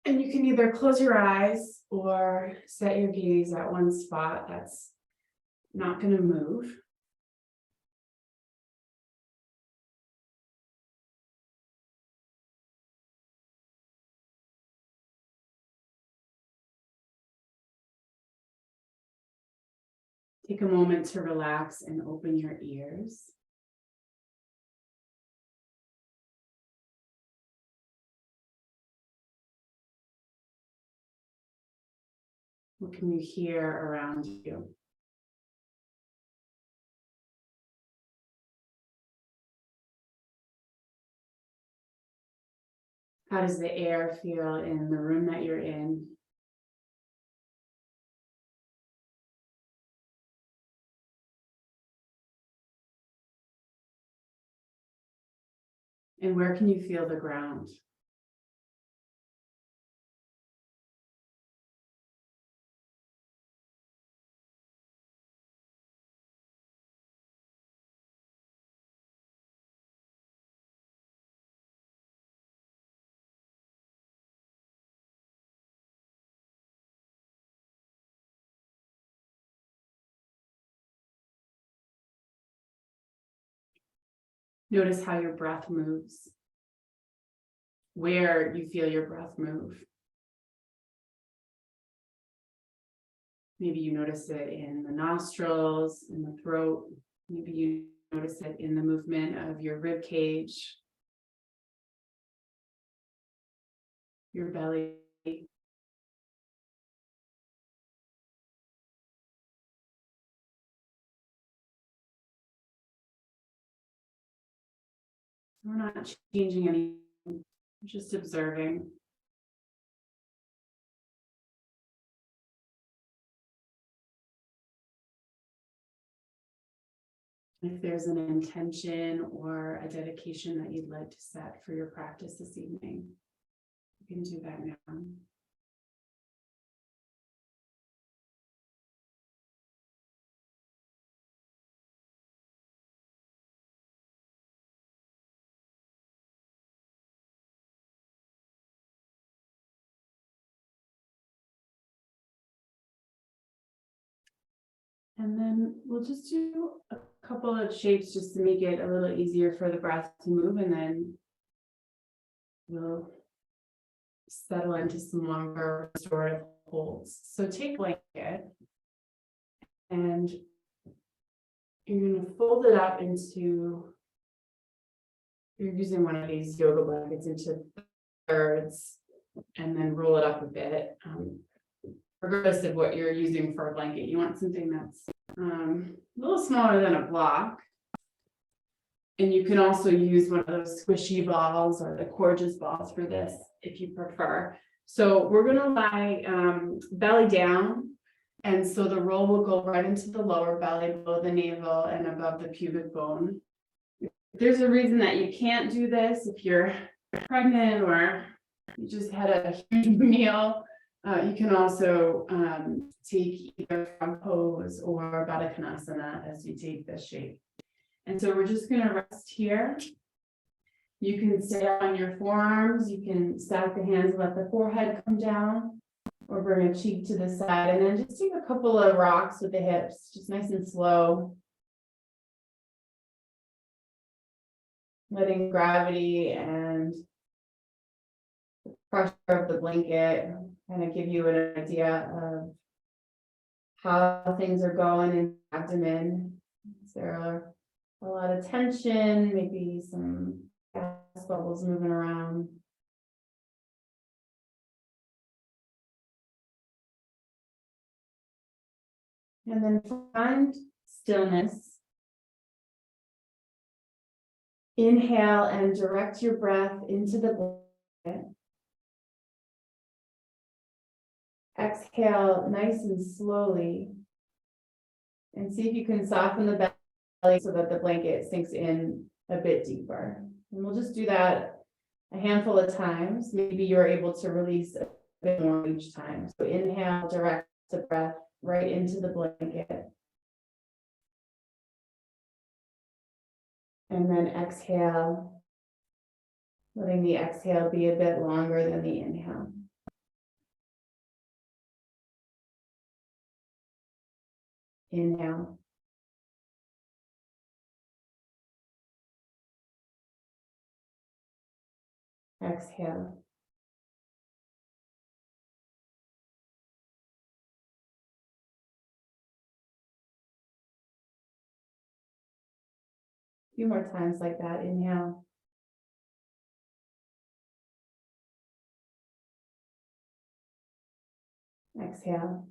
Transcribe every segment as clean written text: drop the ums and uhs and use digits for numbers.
And you can either close your eyes or set your gaze at one spot that's not going to move. Take a moment to relax and open your ears. What can you hear around you? How does the air feel in the room that you're in? And where can you feel the ground? Notice how your breath moves, where you feel your breath move. Maybe you notice it in the nostrils, in the throat. Maybe you notice it in the movement of your rib cage, your belly. We're not changing anything, we're just observing. If there's an intention or a dedication that you'd like to set for your practice this evening, you can do that now. And then we'll just do a couple of shapes just to make it a little easier for the breath to move, and then we'll settle into some longer restorative holds. So take a blanket and you're going to fold it up into, you're using one of these yoga blankets, into thirds, and then roll it up a bit. Regardless of what you're using for a blanket, you want something that's a little smaller than a block. And you can also use one of those squishy balls or the Corgis balls for this if you prefer. So we're going to lie belly down. And so the roll will go right into the lower belly, below the navel and above the pubic bone. There's a reason that you can't do this if you're pregnant or you just had a huge meal. You can also take either frog pose or Baddha Konasana as you take this shape. And so we're just going to rest here. You can stay on your forearms. You can stack the hands, let the forehead come down, or bring a cheek to the side. And then just take a couple of rocks with the hips, just nice and slow. Letting gravity and the pressure of the blanket kind of give you an idea of how things are going in the abdomen. Is there a lot of tension, maybe some gas bubbles moving around? And then find stillness. Inhale and direct your breath into the blanket. Exhale nice and slowly. And see if you can soften the belly so that the blanket sinks in a bit deeper. And we'll just do that a handful of times. Maybe you're able to release a bit more each time. So inhale, direct the breath right into the blanket. And then exhale, letting the exhale be a bit longer than the inhale. Inhale. Exhale. A few more times like that. Inhale. Exhale.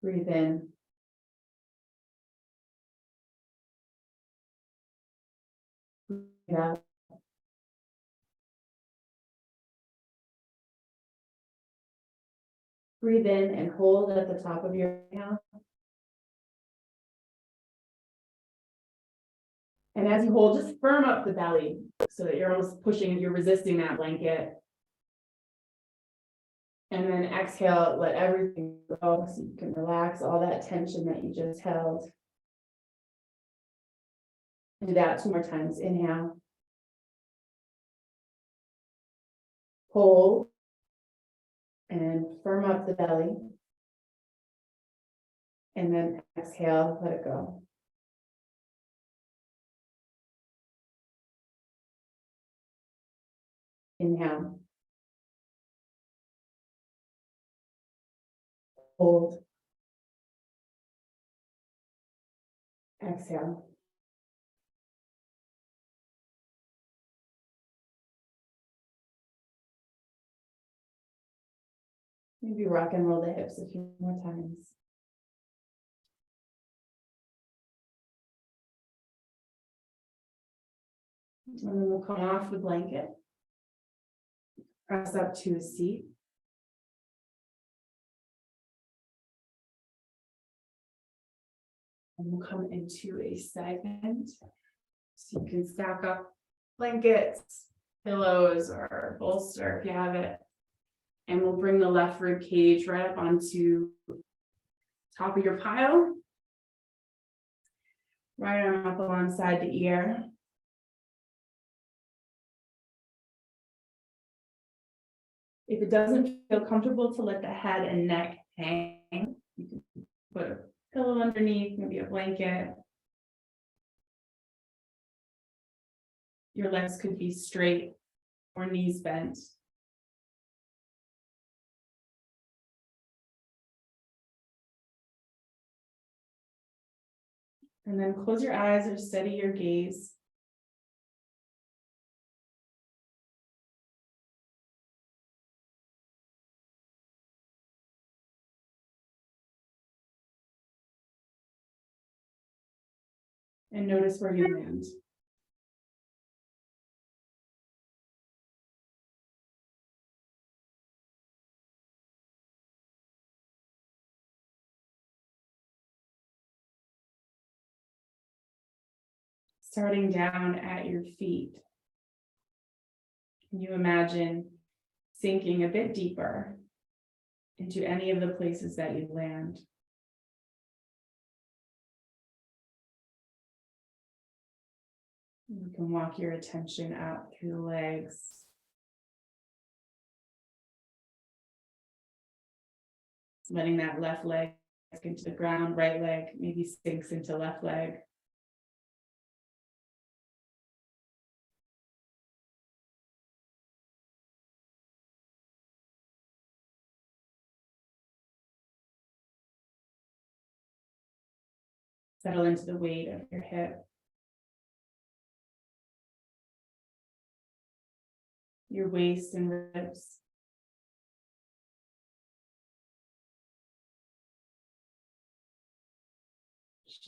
Breathe in. Breathe out. Breathe in and hold at the top of your inhale. And as you hold, just firm up the belly so that you're almost pushing, you're resisting that blanket. And then exhale, let everything go so you can relax all that tension that you just held. Do that 2 more times. Inhale. Hold. And firm up the belly. And then exhale, let it go. Inhale. Hold. Exhale. Maybe rock and roll the hips a few more times. And then we'll come off the blanket. Press up to a seat. And we'll come into a segment. So you can stack up blankets, pillows, or bolster if you have it. And we'll bring the left rib cage right up onto top of your pile. Right arm up alongside the ear. If it doesn't feel comfortable to let the head and neck hang, you can put a pillow underneath, maybe a blanket. Your legs could be straight or knees bent. And then close your eyes or steady your gaze. And notice where you land. Starting down at your feet. Can you imagine sinking a bit deeper into any of the places that you land? You can walk your attention out through the legs. Letting that left leg into the ground, right leg maybe sinks into left leg. Settle into the weight of your hip. Your waist and ribs.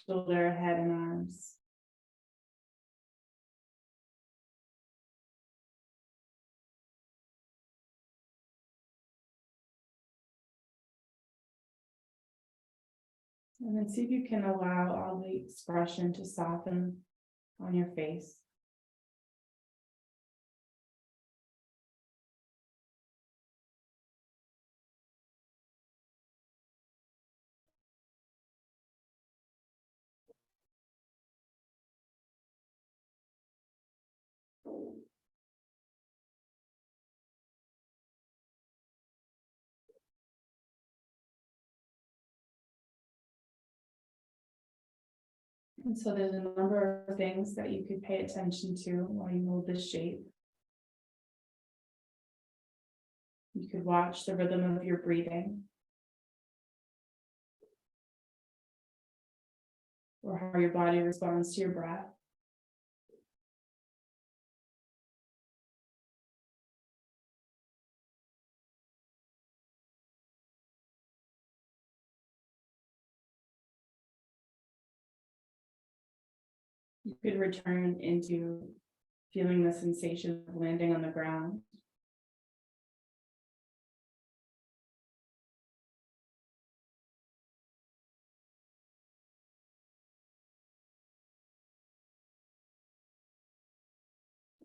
Shoulder, head, and arms. And then see if you can allow all the expression to soften on your face. And so there's a number of things that you could pay attention to while you hold this shape. You could watch the rhythm of your breathing, or how your body responds to your breath. You could return into feeling the sensation of landing on the ground.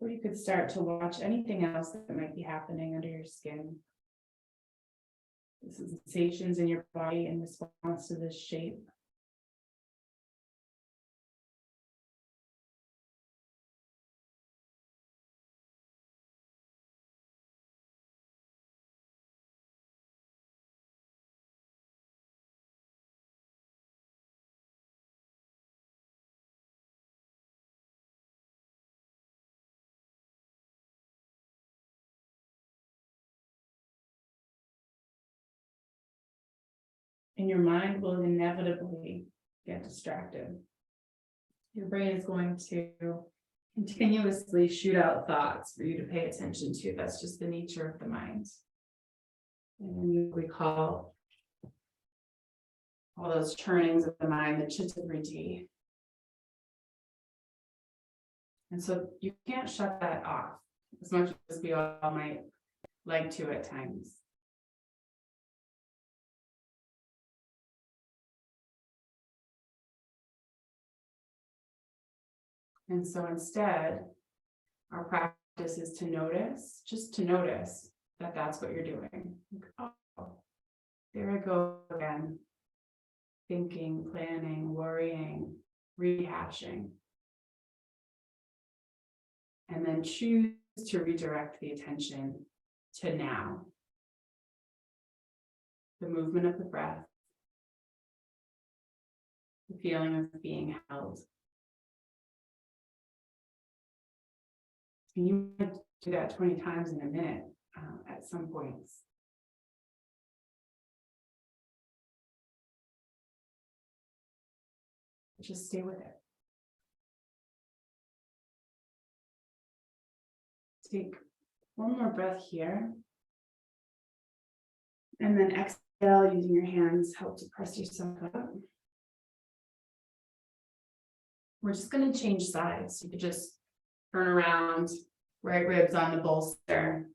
Or you could start to watch anything else that might be happening under your skin. The sensations in your body in response to this shape. And your mind will inevitably get distracted. Your brain is going to continuously shoot out thoughts for you to pay attention to. That's just the nature of the mind. And we call all those turnings of the mind the chitta vritti. And so you can't shut that off, as much as we all might like to at times. And so instead, our practice is to notice, just to notice that that's what you're doing. Like, oh, there I go again. Thinking, planning, worrying, rehashing. And then choose to redirect the attention to now. The movement of the breath. The feeling of being held. And you might do that 20 times in a minute at some points. Just stay with it. Take one more breath here. And then exhale, using your hands, help to press yourself up. We're just going to change sides. You could just turn around, right ribs on the bolster.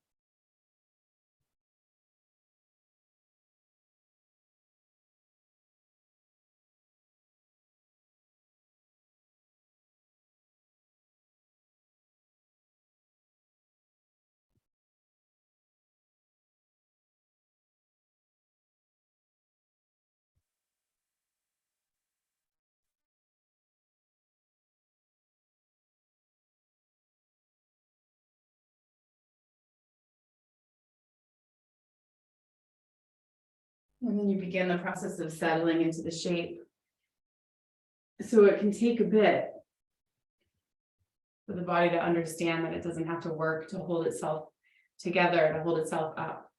And then you begin the process of settling into the shape. So it can take a bit for the body to understand that it doesn't have to work to hold itself together, to hold itself up.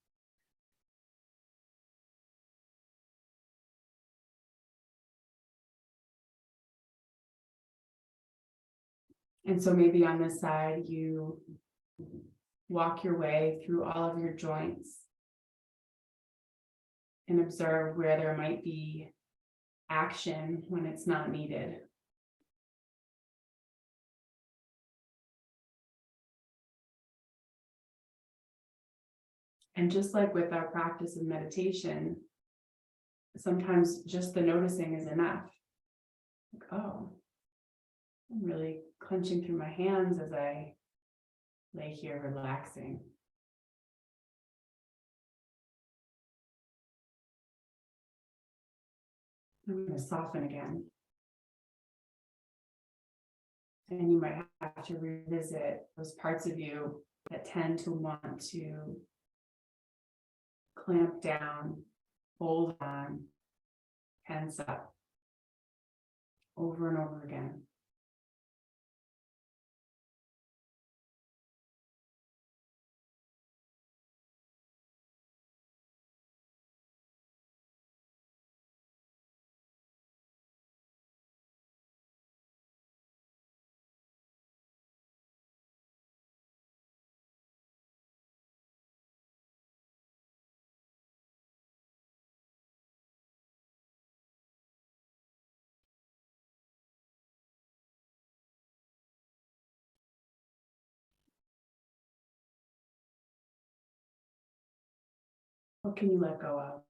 And so maybe on this side, you walk your way through all of your joints and observe where there might be action when it's not needed. And just like with our practice of meditation, sometimes just the noticing is enough. Like, oh, I'm really clenching through my hands as I lay here relaxing. I'm going to soften again. And you might have to revisit those parts of you that tend to want to clamp down, hold on, tense up. over and over again. What can you let go of?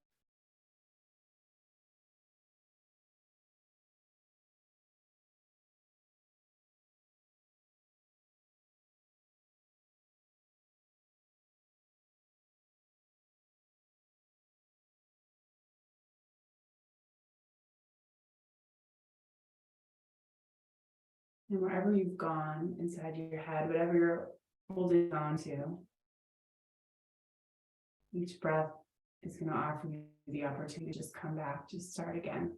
And wherever you've gone inside your head, whatever you're holding on to, each breath is going to offer you the opportunity to just come back, just start again.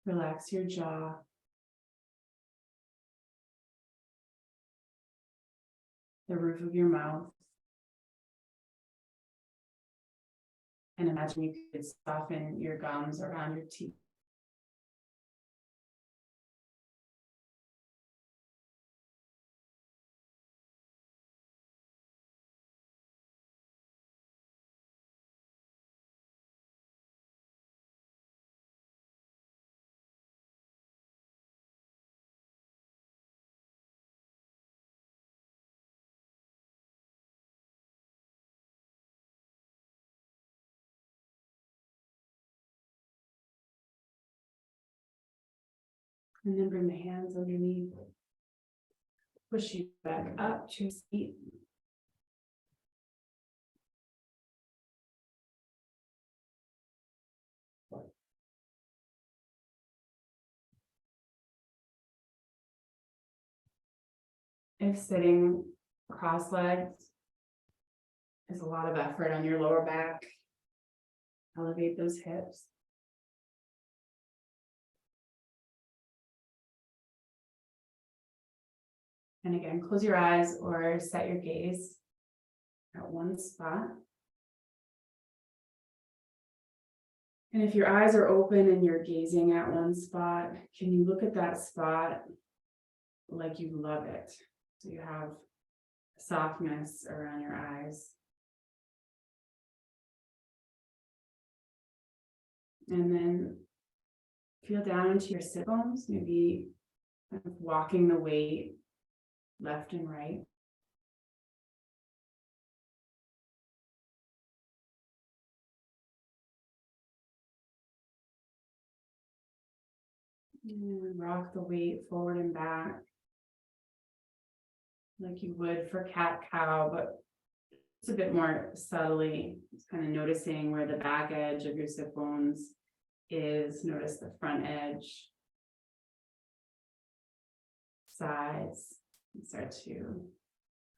Relax your jaw. The roof of your mouth. And imagine you could soften your gums around your teeth. And then bring the hands underneath. Push you back up to your feet. If sitting cross-legged is a lot of effort on your lower back, elevate those hips. And again, close your eyes or set your gaze at one spot. And if your eyes are open and you're gazing at one spot, can you look at that spot like you love it? So you have softness around your eyes. And then feel down into your sit bones, maybe kind of walking the weight left and right. And rock the weight forward and back like you would for cat-cow, but it's a bit more subtly. Just kind of noticing where the back edge of your sit bones is. Notice the front edge, sides, and start to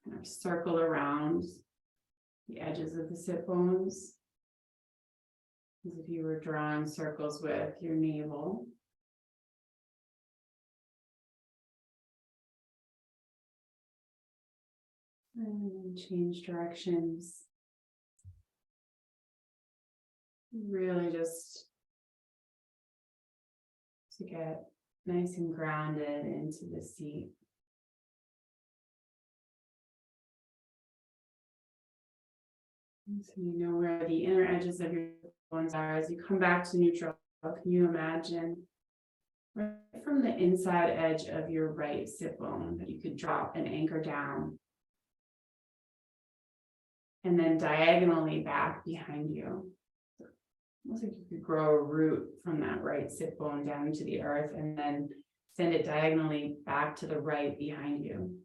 kind of circle around the edges of the sit bones as if you were drawing circles with your navel. And change directions. Really just to get nice and grounded into the seat. So you know where the inner edges of your bones are. As you come back to neutral, can you imagine right from the inside edge of your right sit bone that you could drop an anchor down and then diagonally back behind you. Almost like you could grow a root from that right sit bone down into the earth and then send it diagonally back to the right behind you.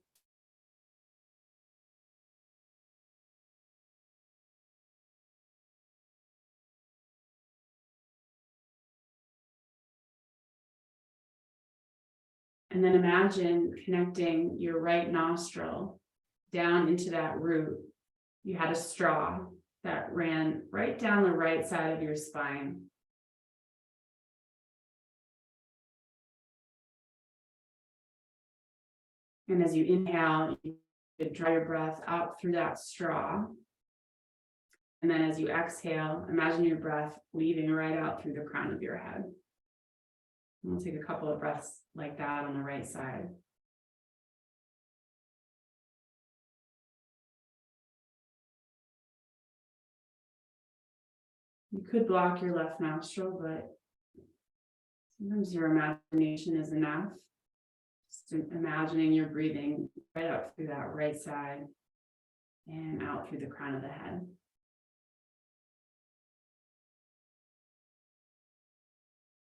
And then imagine connecting your right nostril down into that root. You had a straw that ran right down the right side of your spine. And as you inhale, you draw your breath out through that straw. And then as you exhale, imagine your breath leaving right out through the crown of your head. And we'll take a couple of breaths like that on the right side. You could block your left nostril, but sometimes your imagination is enough. Just imagining you're breathing right up through that right side and out through the crown of the head.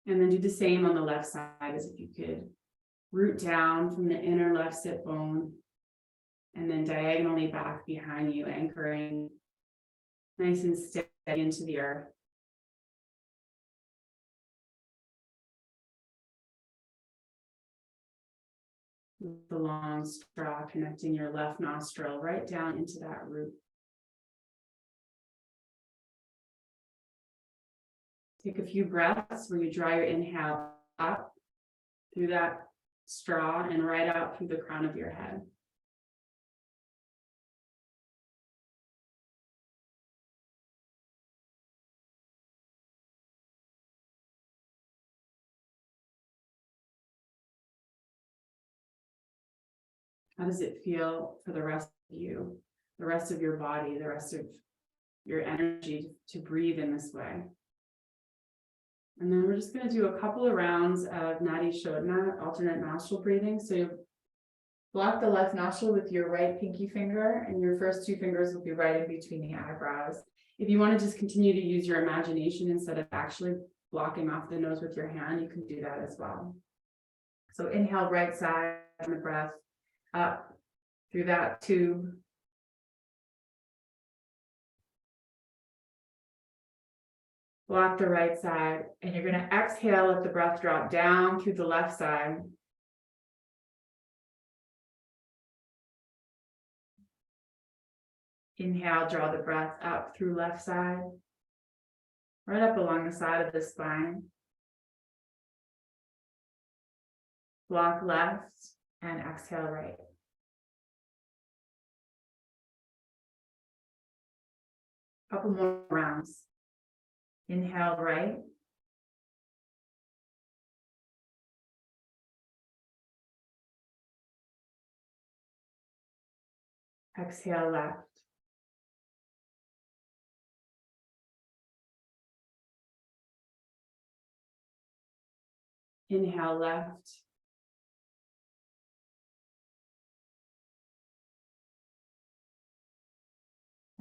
And then do the same on the left side, as if you could root down from the inner left sit bone and then diagonally back behind you, anchoring nice and steady into the earth. With the long straw connecting your left nostril right down into that root. Take a few breaths where you draw your inhale up through that straw and right out through the crown of your head. How does it feel for the rest of you, the rest of your body, the rest of your energy to breathe in this way? And then we're just going to do a couple of rounds of Nadi Shodhana, alternate nostril breathing. So you block the left nostril with your right pinky finger, and your first two fingers will be right in between the eyebrows. If you want to just continue to use your imagination instead of actually blocking off the nose with your hand, you can do that as well. So inhale right side on the breath up through that tube. Block the right side, and you're going to exhale, let the breath drop down through the left side. Inhale, draw the breath up through left side, right up along the side of the spine. Block left and exhale right. Couple more rounds. Inhale right. Exhale left. Inhale left.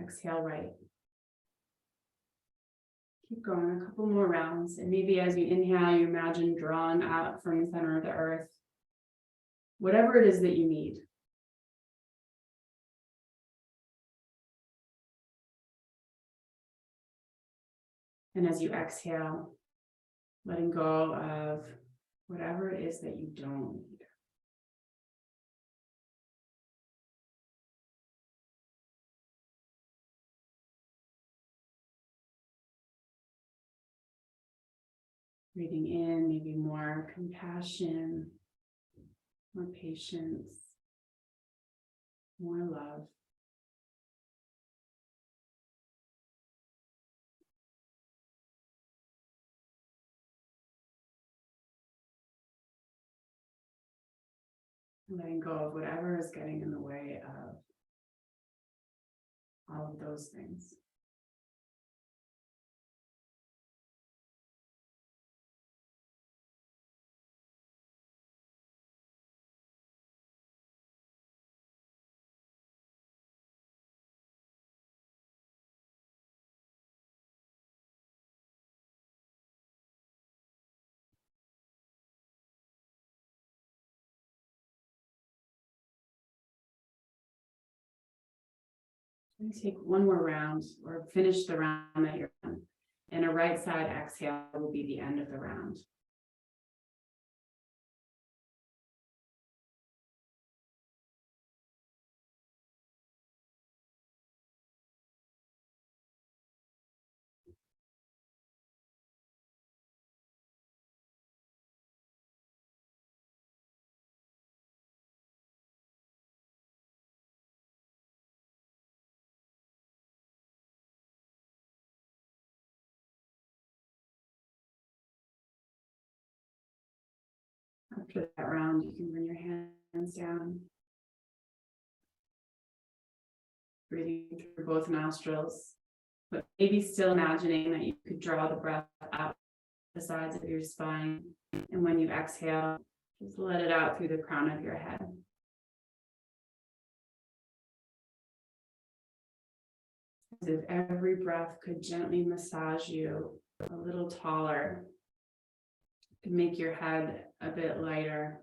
Exhale right. Keep going, a couple more rounds. And maybe as you inhale, you imagine drawing out from the center of the earth, whatever it is that you need. And as you exhale, letting go of whatever it is that you don't need. Breathing in, maybe more compassion, more patience, more love. Letting go of whatever is getting in the way of all of those things. Take one more round or finish the round that you're on. And a right side exhale will be the end of the round. After that round, you can bring your hands down. Breathing through both nostrils, but maybe still imagining that you could draw the breath out the sides of your spine. And when you exhale, just let it out through the crown of your head. As if every breath could gently massage you a little taller, to make your head a bit lighter.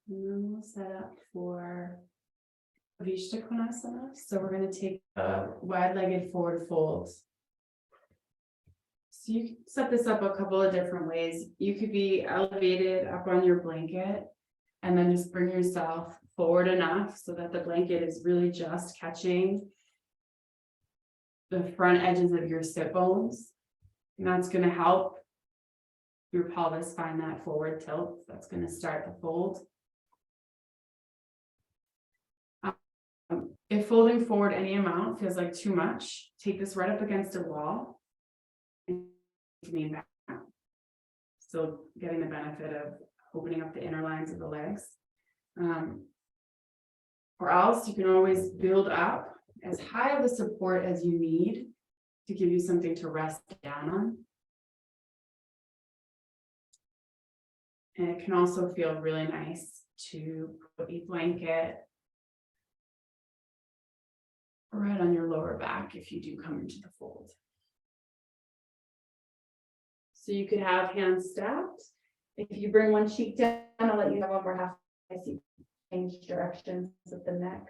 And then we'll set up for Vishta Konasana. So we're going to take a wide-legged forward fold. So you can set this up a couple of different ways. You could be elevated up on your blanket and then just bring yourself forward enough so that the blanket is really just catching the front edges of your sit bones. And that's going to help your pelvis find that forward tilt. That's going to start the fold. If folding forward any amount feels like too much, take this right up against a wall and lean back. Still getting the benefit of opening up the inner lines of the legs. Or else you can always build up as high of a support as you need to give you something to rest down on. And it can also feel really nice to put a blanket right on your lower back if you do come into the fold. So you could have hands stacked. If you bring one cheek down, I'll let you have one more half. I see change directions of the neck.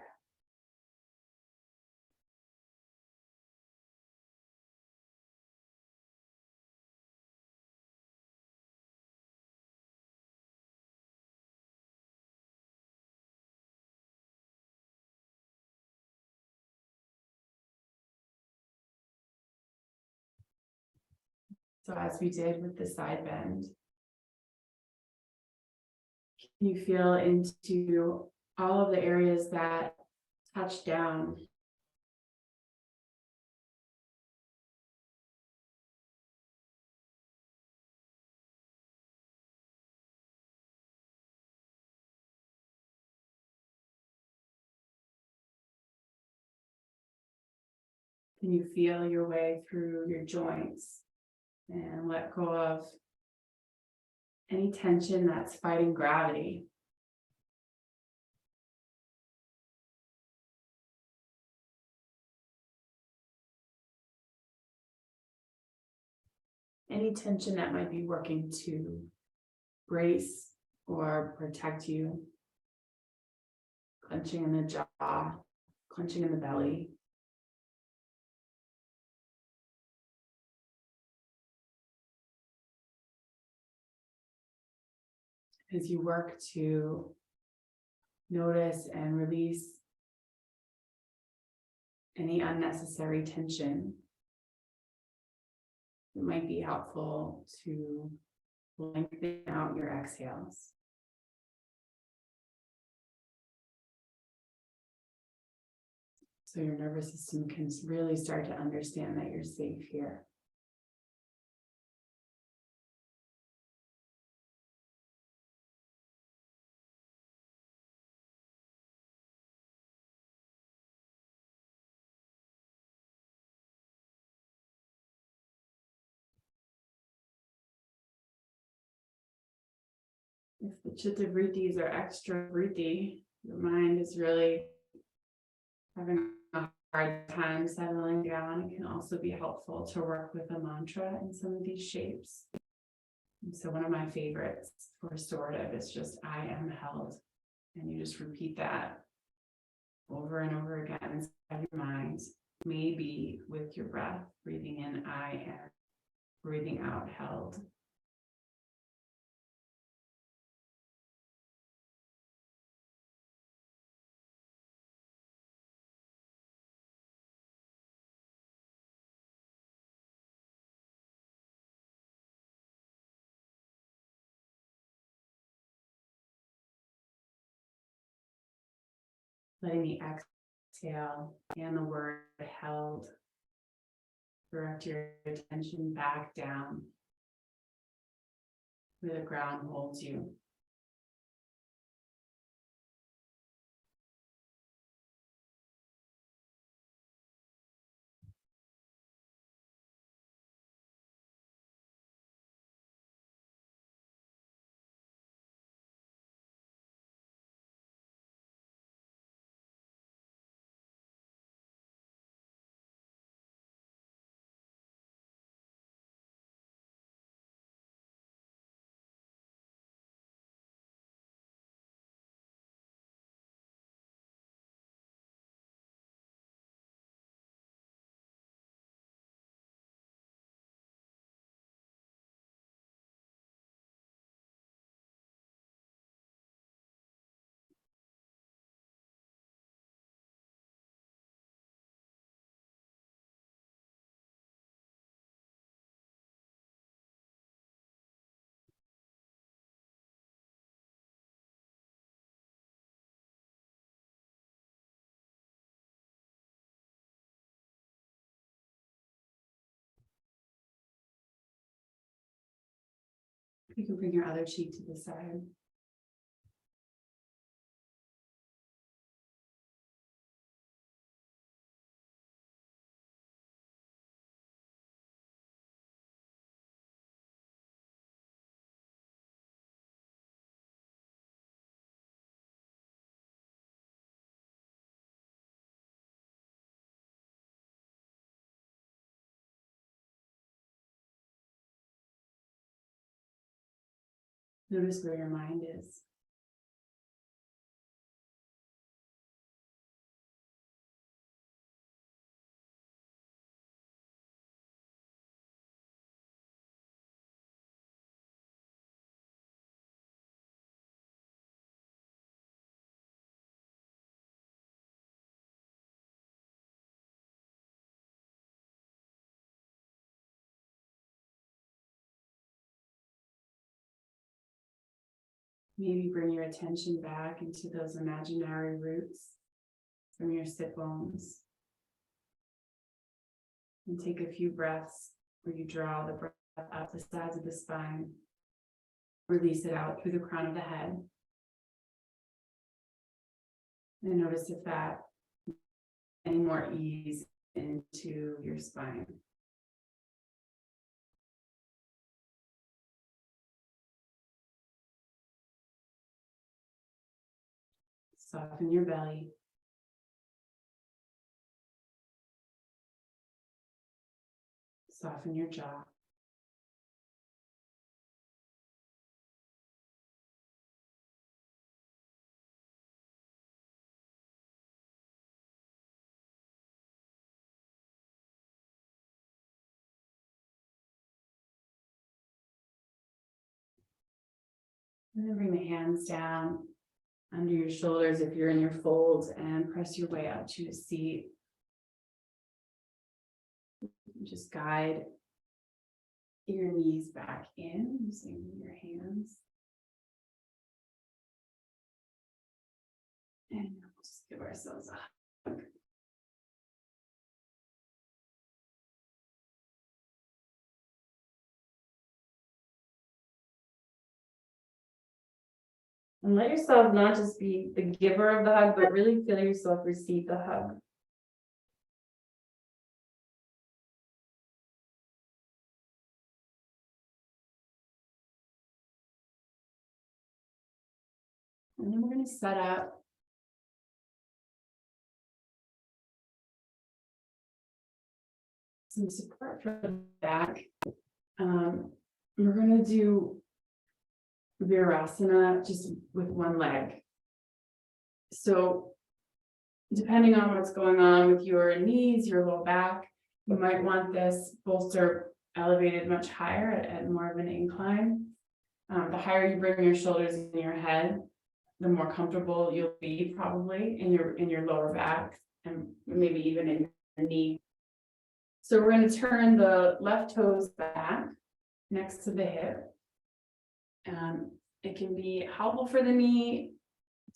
So as we did with the side bend, can you feel into all of the areas that touch down? Can you feel your way through your joints and let go of any tension that's fighting gravity? Any tension that might be working to brace or protect you, clenching in the jaw, clenching in the belly. As you work to notice and release any unnecessary tension, it might be helpful to lengthen out your exhales. So your nervous system can really start to understand that you're safe here. If the chitta vrittis are extra vritti, your mind is really having a hard time settling down, it can also be helpful to work with a mantra in some of these shapes. And so one of my favorites for restorative is just I am held. And you just repeat that over and over again inside your mind, maybe with your breath, breathing in I am, breathing out held. Letting the exhale and the word held. Direct your attention back down where the ground holds you. You can bring your other cheek to the side. Notice where your mind is. Maybe bring your attention back into those imaginary roots from your sit bones. And take a few breaths where you draw the breath up the sides of the spine. Release it out through the crown of the head. And notice if that any more ease into your spine. Soften your belly. Soften your jaw. And then bring the hands down under your shoulders if you're in your folds and press your way out to a seat. Just guide your knees back in using your hands. And we'll just give ourselves a hug. And let yourself not just be the giver of the hug, but really feel yourself receive the hug. And then we're going to set up some support for the back. We're going to do Virasana just with one leg. So depending on what's going on with your knees, your low back, you might want this bolster elevated much higher at more of an incline. The higher you bring your shoulders in your head, the more comfortable you'll be probably in your lower back and maybe even in your knee. So we're going to turn the left toes back next to the hip. It can be helpful for the knee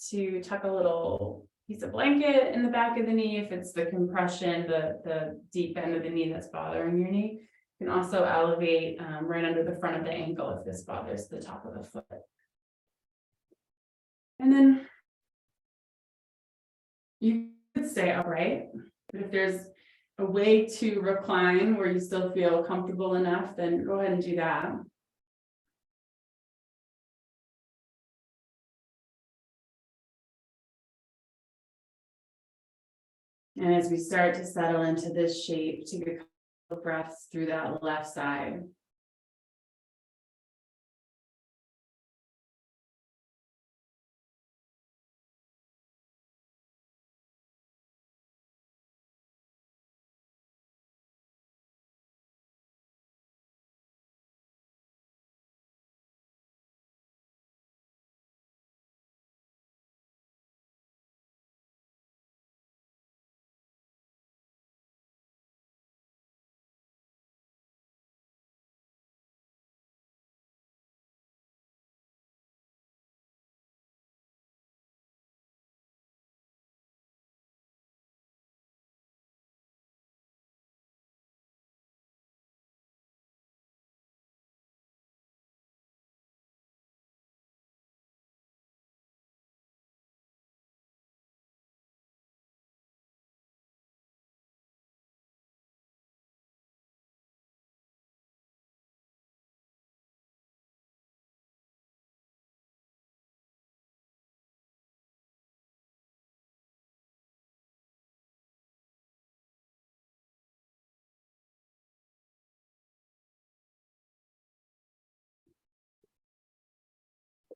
to tuck a little piece of blanket in the back of the knee. If it's the compression, the deep end of the knee that's bothering your knee. You can also elevate right under the front of the ankle if this bothers the top of the foot. And then you could stay upright, but if there's a way to recline where you still feel comfortable enough, then go ahead and do that. And as we start to settle into this shape, take a couple of breaths through that left side.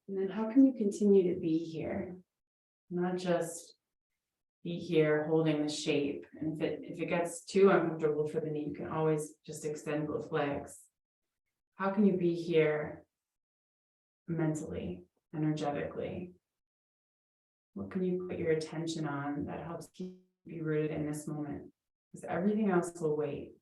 And then how can you continue to be here? Not just be here holding the shape. And if it gets too uncomfortable for the knee, you can always just extend both legs. How can you be here mentally, energetically? What can you put your attention on that helps keep you rooted in this moment? Because everything else will wait.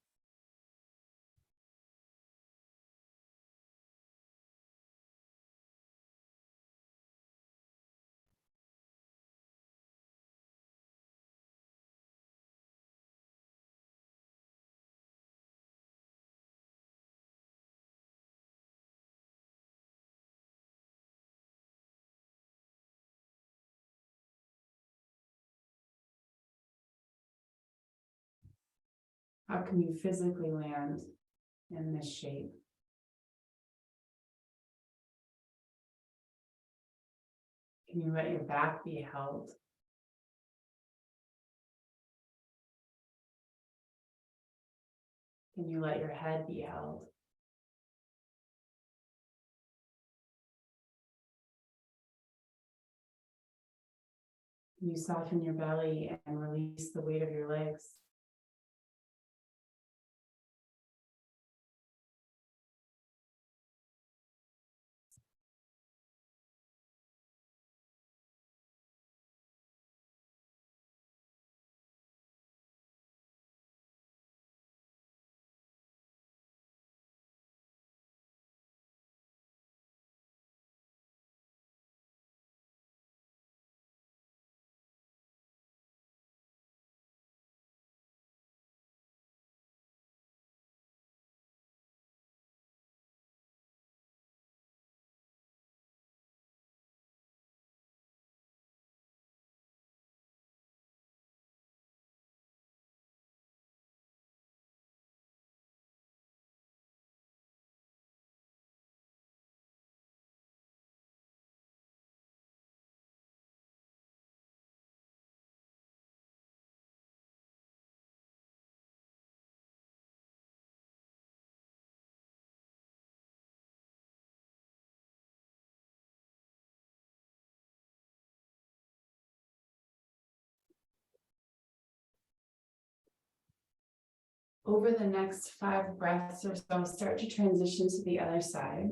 How can you physically land in this shape? Can you let your back be held? Can you let your head be held? Can you soften your belly and release the weight of your legs? Over the next 5 breaths or so, start to transition to the other side.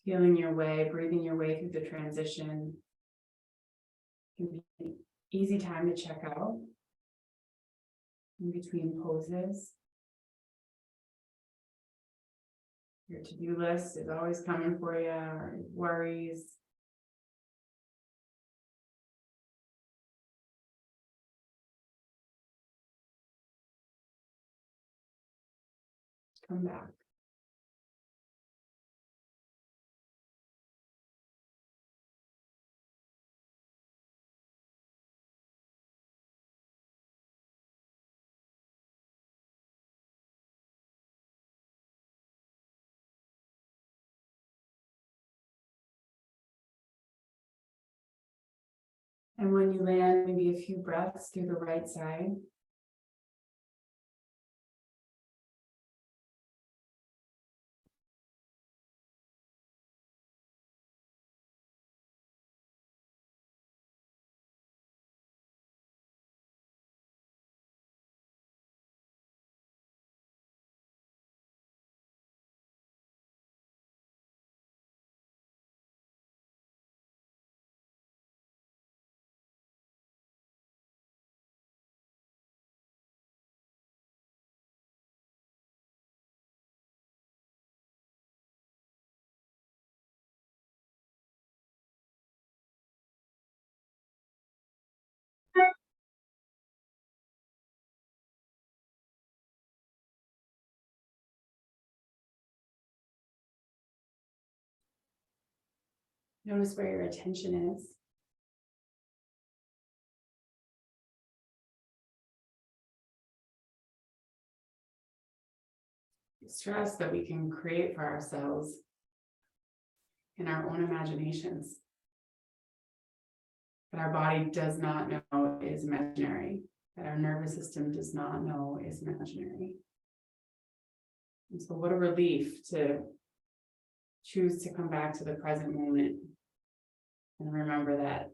Feeling your way, breathing your way through the transition. It can be an easy time to check out. in between poses. Your to-do list is always coming for you, or worries. Come back. And when you land, maybe a few breaths through the right side. Notice where your attention is. Stress that we can create for ourselves in our own imaginations, that our body does not know is imaginary, that our nervous system does not know is imaginary. And so what a relief to choose to come back to the present moment and remember that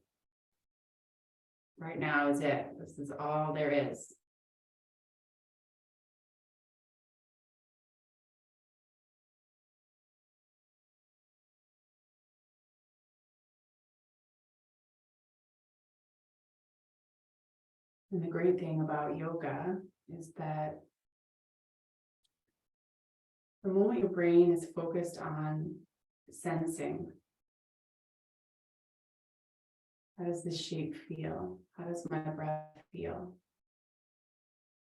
right now is it. This is all there is. And the great thing about yoga is that the moment your brain is focused on sensing, how does this shape feel? How does my breath feel?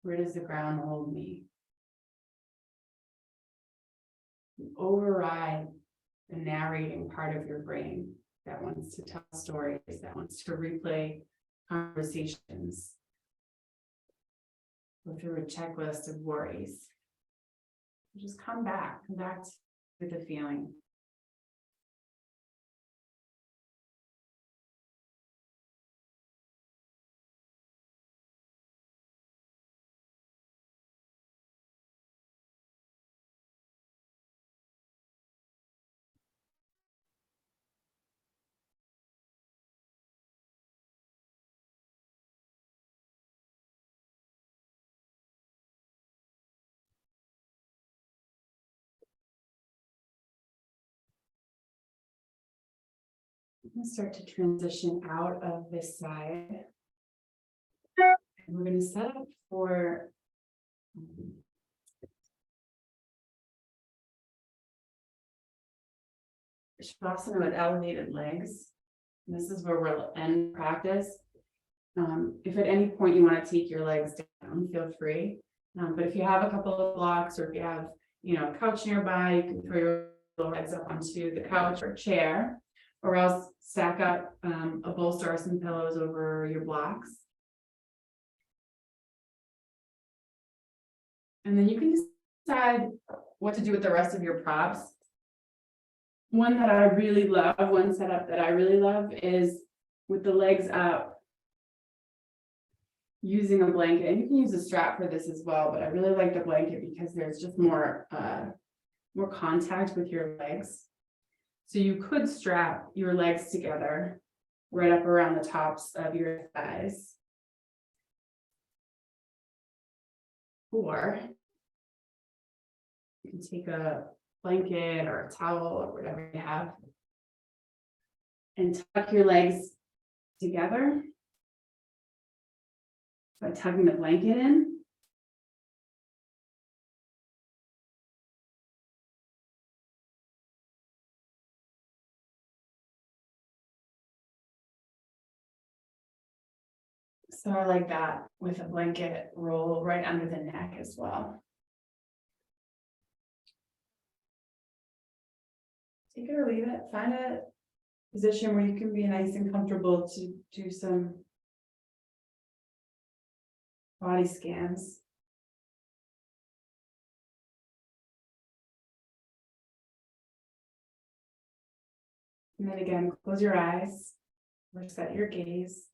Where does the ground hold me? You override the narrating part of your brain that wants to tell stories, that wants to replay conversations, go through a checklist of worries. Just come back to the feeling. I'm going to start to transition out of this side. And we're going to set up for Shavasana with elevated legs. And this is where we'll end practice. If at any point you want to take your legs down, feel free. But if you have a couple of blocks, or if you have, a couch nearby, you can throw your legs up onto the couch or chair, or else stack up a bolster or some pillows over your blocks. And then you can decide what to do with the rest of your props. One setup that I really love is with the legs up, using a blanket. And you can use a strap for this as well, but I really like the blanket because there's just more contact with your legs. So you could strap your legs together right up around the tops of your thighs. Or you can take a blanket or a towel or whatever you have and tuck your legs together by tucking the blanket in So I like that with a blanket roll right under the neck as well. Take it or leave it, find a position where you can be nice and comfortable to do some body scans. And then again, close your eyes or set your gaze.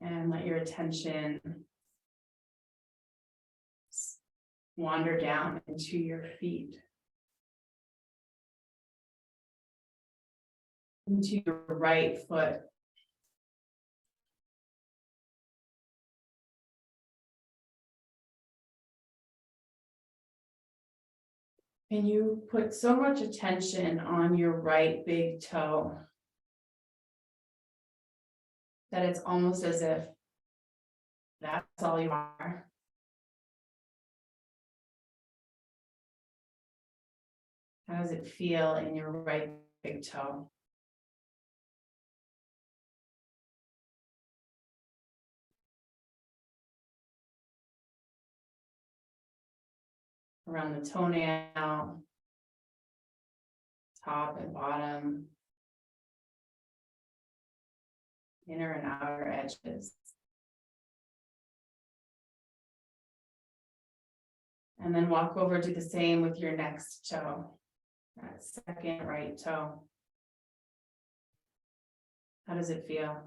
And let your attention wander down into your feet. Into your right foot. And you put so much attention on your right big toe that it's almost as if that's all you are. How does it feel in your right big toe? Around the toenail, top and bottom, inner and outer edges. And then walk over, do the same with your next toe, that second right toe. How does it feel?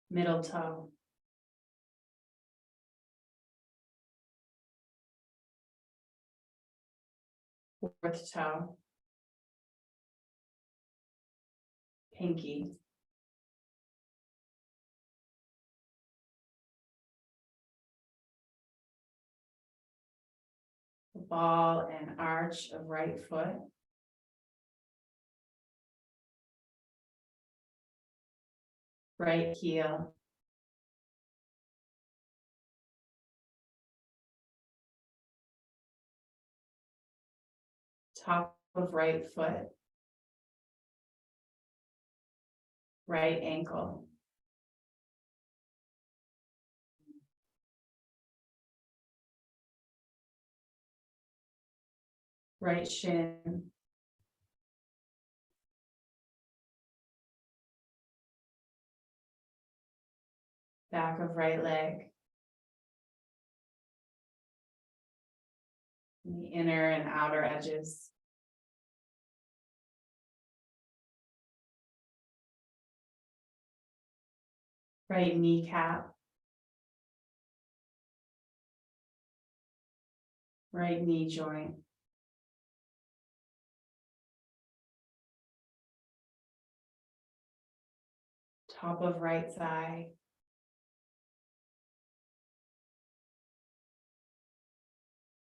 Middle toe. Fourth toe. Pinky. The ball and arch of right foot. Right heel. Top of right foot. Right ankle. Right shin. Back of right leg. And the inner and outer edges. Right kneecap. Right knee joint. Top of right thigh.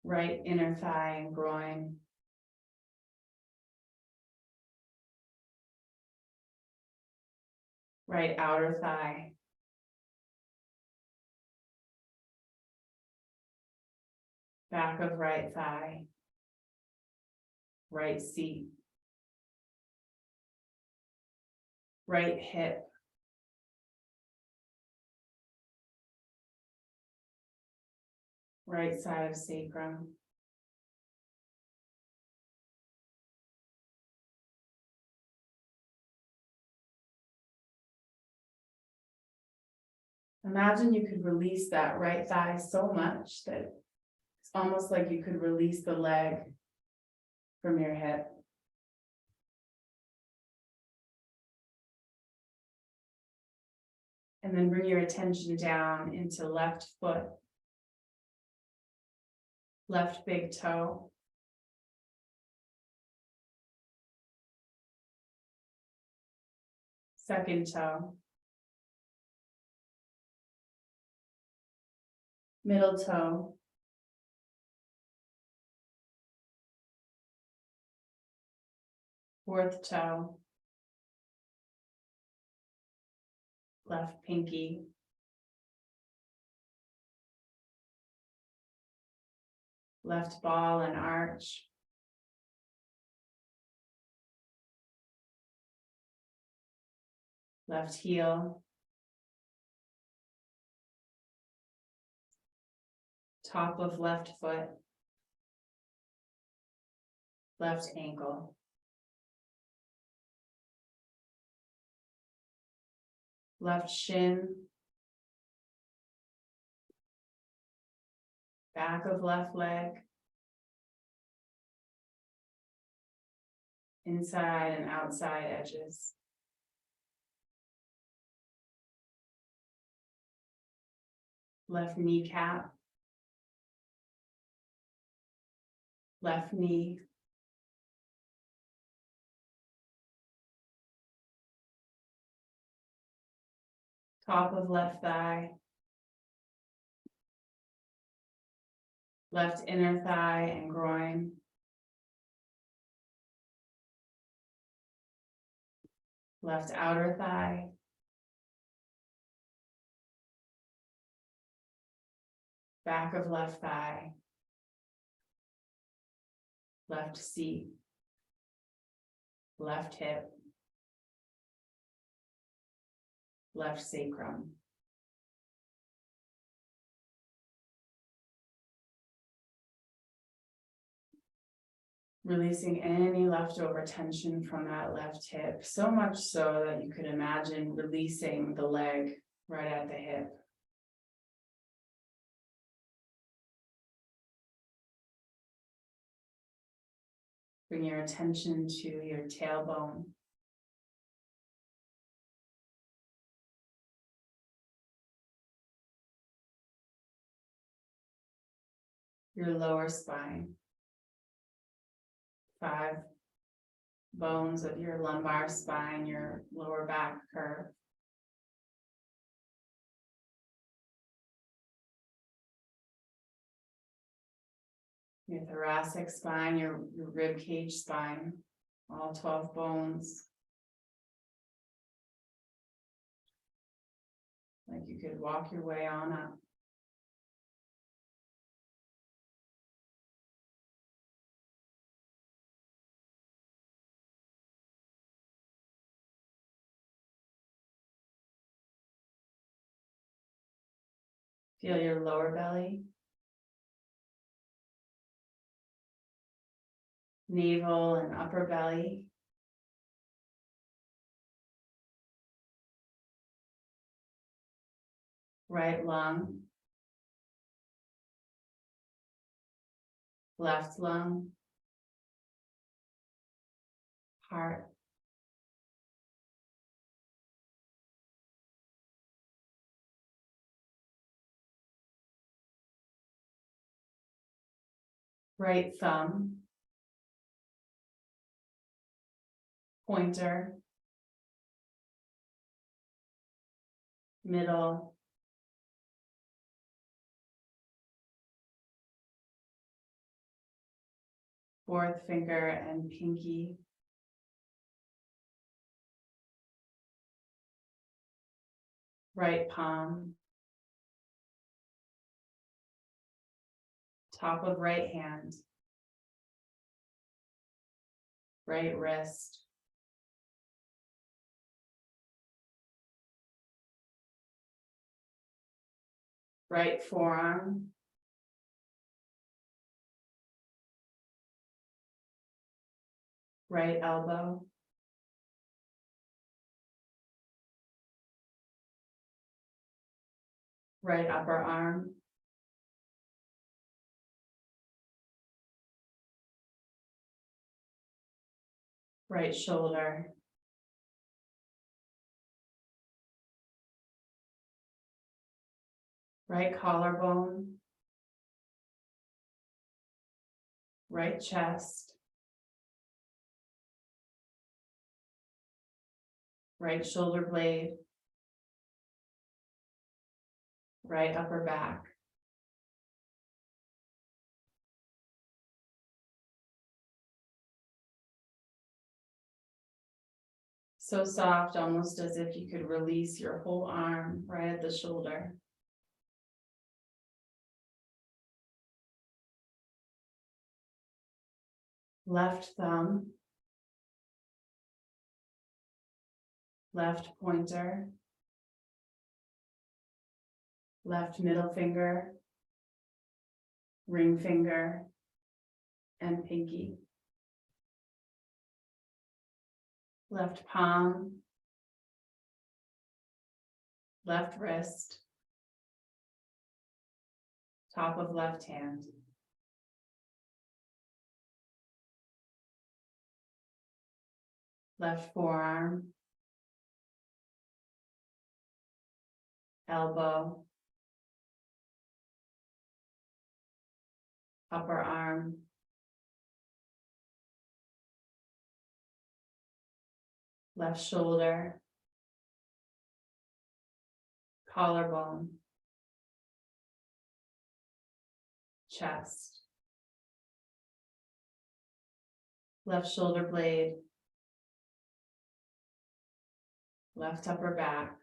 Right inner thigh and groin. Right outer thigh. Back of right thigh. Right seat. Right hip. Right side of sacrum. Imagine you could release that right thigh so much that it's almost like you could release the leg from your hip. And then bring your attention down into left foot, left big toe, second toe, middle toe, fourth toe, left pinky, Left ball and arch. Left heel. Top of left foot. Left ankle. Left shin. Back of left leg. Inside and outside edges. Left kneecap. Left knee. Top of left thigh. Left inner thigh and groin. Left outer thigh. Back of left thigh. Left seat. Left hip. Left sacrum. Releasing any leftover tension from that left hip, so much so that you could imagine releasing the leg right at the hip. Bring your attention to your tailbone. Your lower spine. 5 bones of your lumbar spine, your lower back curve. Your thoracic spine, your rib cage spine, all 12 bones. Like you could walk your way on up. Feel your lower belly. Navel and upper belly. Right lung. Left lung. Heart. Right thumb. Pointer. Middle. Fourth finger and pinky. Right palm. Top of right hand. Right wrist. Right forearm. Right elbow. Right upper arm. Right shoulder. Right collarbone. Right chest. Right shoulder blade. Right upper back. So soft, almost as if you could release your whole arm right at the shoulder. left thumb, left pointer, left middle finger, ring finger, and pinky. Left palm, left wrist, top of left hand. Left forearm, elbow, upper arm, left shoulder, collarbone, chest, left shoulder blade, left upper back,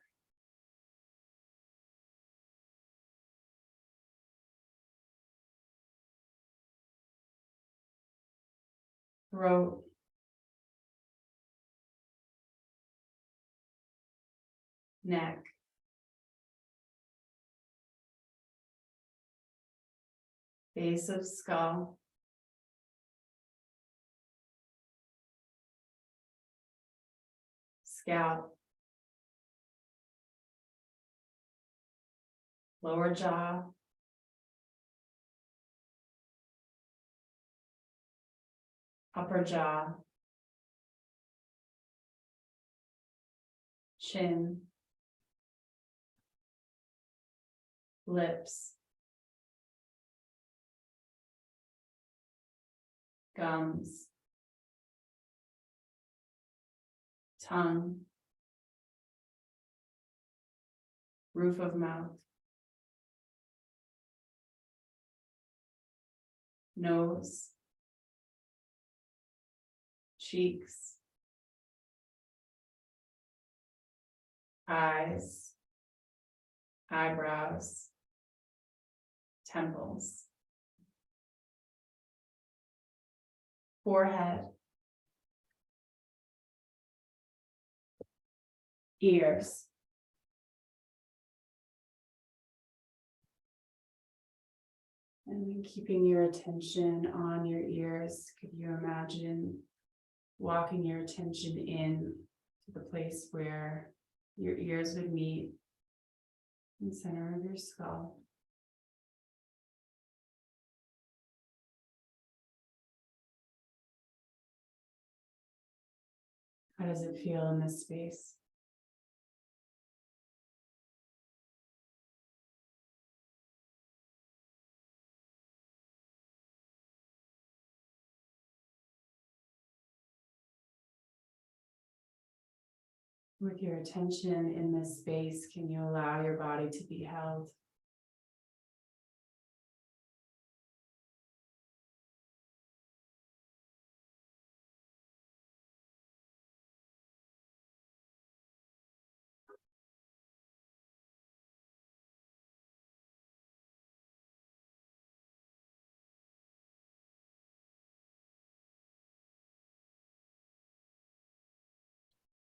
throat, neck, base of skull, scalp, lower jaw, upper jaw, chin, lips, gums, tongue, roof of mouth, nose, cheeks, eyes, eyebrows, temples, forehead, ears, and then keeping your attention on your ears, could you imagine walking your attention in to the place where your ears would meet in the center of your skull? How does it feel in this space? With your attention in this space, can you allow your body to be held?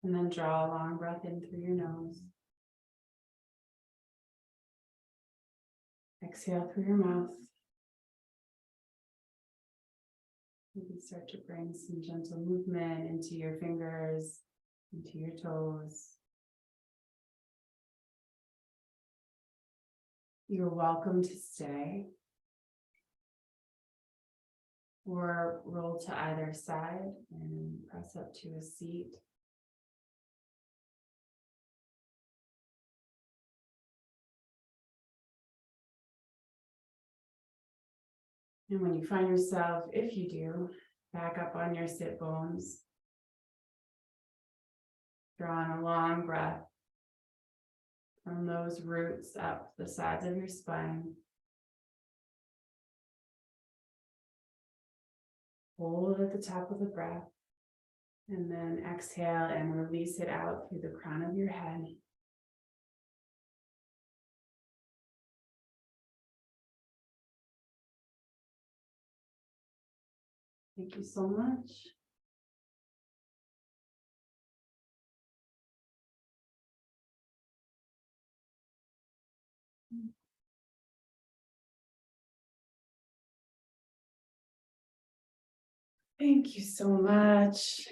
And then draw a long breath in through your nose. Exhale through your mouth. You can start to bring some gentle movement into your fingers, into your toes. You're welcome to stay or roll to either side and press up to a seat. And when you find yourself, if you do, back up on your sit bones, drawing a long breath from those roots up the sides of your spine. Hold at the top of the breath, and then exhale and release it out through the crown of your head. Thank you so much. Thank you so much.